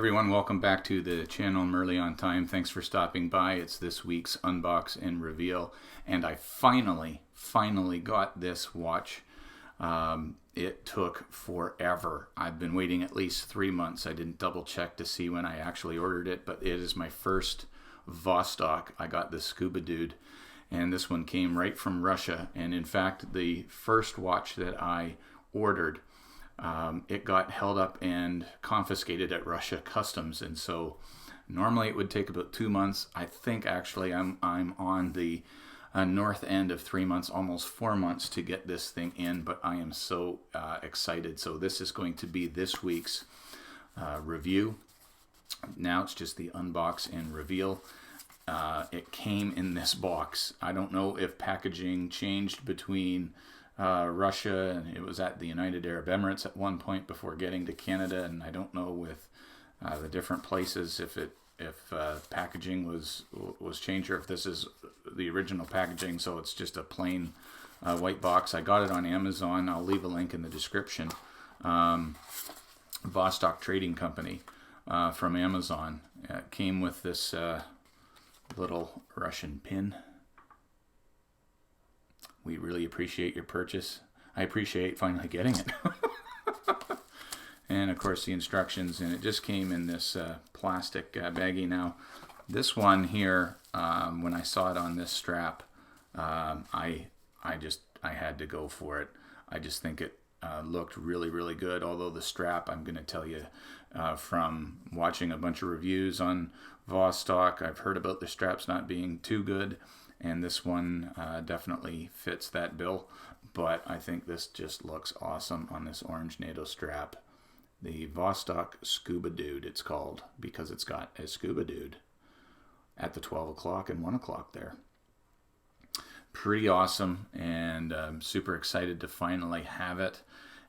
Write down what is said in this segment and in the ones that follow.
everyone, welcome back to the channel. I'm early on time. Thanks for stopping by. It's this week's unbox and reveal, and I finally got this watch. It took forever. I've been waiting at least 3 months. I didn't double check to see when I actually ordered it, but it is my first Vostok. I got the Scuba Dude, and this one came right from Russia. And in fact, the first watch that I ordered, it got held up and confiscated at Russia Customs, and so normally it would take about 2 months. I think actually I'm on the north end of 3 months, almost 4 months to get this thing in, but I am so excited. So this is going to be this week's review. Now it's just the unbox and reveal. It came in this box. I don't know if packaging changed between Russia, and it was at the United Arab Emirates at one point before getting to Canada, and I don't know with the different places if packaging was changed or if this is the original packaging. So it's just a plain white box. I got it on Amazon. I'll leave a link in the description. Vostok Trading Company from Amazon. It came with this little Russian pin. We really appreciate your purchase. I appreciate finally getting it. And of course the instructions, and it just came in this plastic baggie. Now this one here, when I saw it on this strap, I had to go for it. I just think it looked really good. Although the strap, I'm going to tell you from watching a bunch of reviews on Vostok, I've heard about the straps not being too good. And this one definitely fits that bill, but I think this just looks awesome on this orange NATO strap. The Vostok Scuba Dude, it's called, because it's got a Scuba Dude at the 12 o'clock and 1 o'clock there. Pretty awesome, and I'm super excited to finally have it,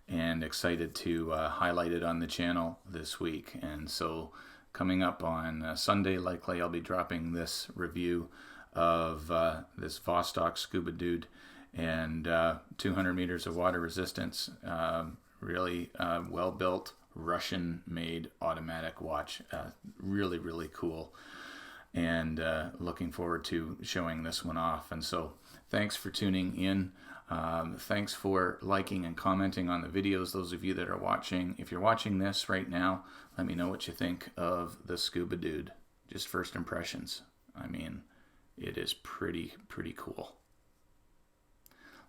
and excited to highlight it on the channel this week. And so coming up on Sunday, likely I'll be dropping this review of this Vostok Scuba Dude, and 200 meters of water resistance. Really well built Russian made automatic watch. Really cool, and looking forward to showing this one off. And so thanks for tuning in. Thanks for liking and commenting on the videos, those of you that are watching. If you're watching this right now, let me know what you think of the Scuba Dude. Just first impressions. I mean, it is pretty cool.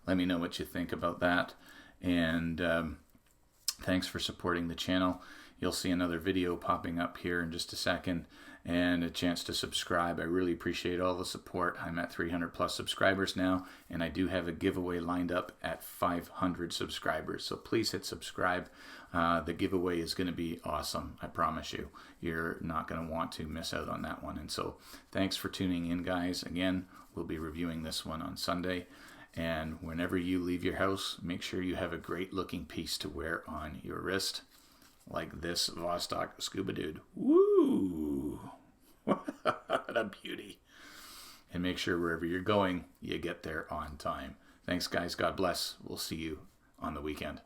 Let me know what you think about that, and thanks for supporting the channel. You'll see another video popping up here in just a second, and a chance to subscribe. I really appreciate all the support. I'm at 300 plus subscribers now, and I do have a giveaway lined up at 500 subscribers, so please hit subscribe. The giveaway is going to be awesome. I promise you. You're not going to want to miss out on that one. And so thanks for tuning in, guys. Again, we'll be reviewing this one on Sunday. And whenever you leave your house, make sure you have a great looking piece to wear on your wrist, like this Vostok Scuba Dude. Woo! What a beauty. And make sure wherever you're going, you get there on time. Thanks, guys. God bless. We'll see you on the weekend.